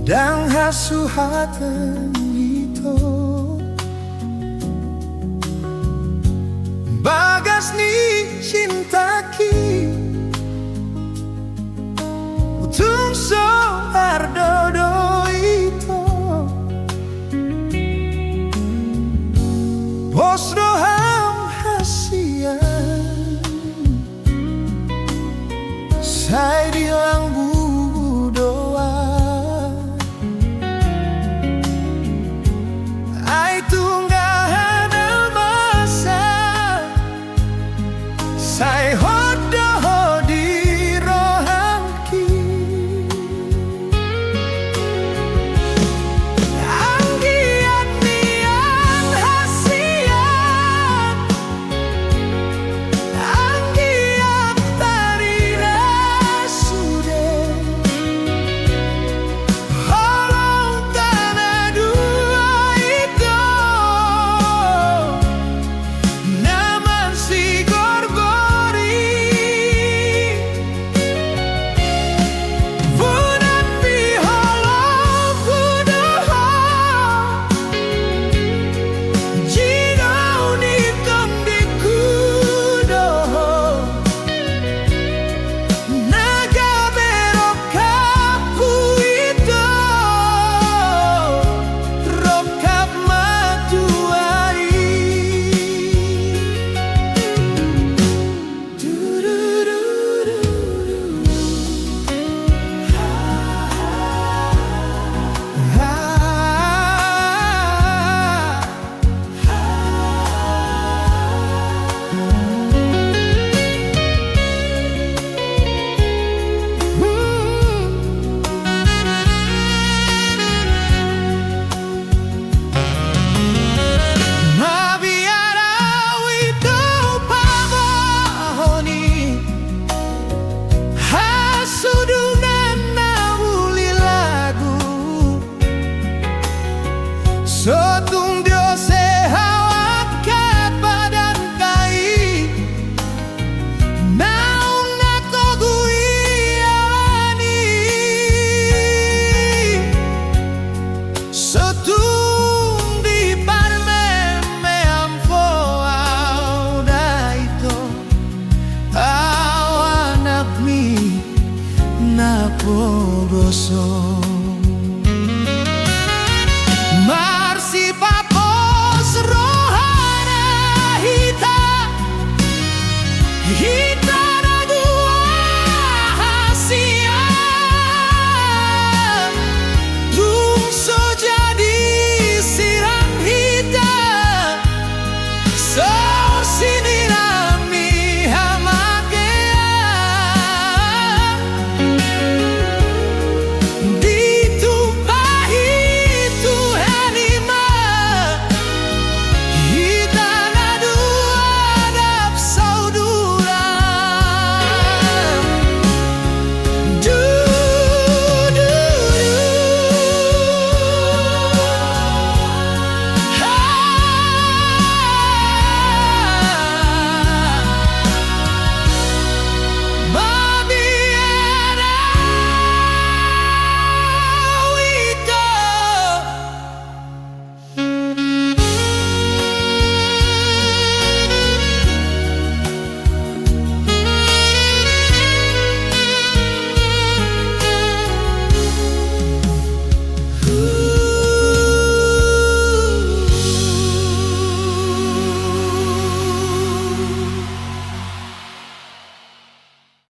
đang hát suhatan ito. Bagas ni cintaki Utung so ardodo ito Posroham hasian Say dilang budoa Ay tunggahan almasa Say hodo di rohangki Ang giat niyan hasian Ang giat tarira sude Holong tanah dua itu Naman si gorgori Vunan pi holong kudoho Jinaw ni kamdi kudoho Nagabero kapu itu Rokap matuai Mabiarau itu pamoni Hasudungan nawuli lagu Sotung diose hawak badan kai Naung nakogui awani Sotung di parme me amfo auda ito Awanak mi napogoso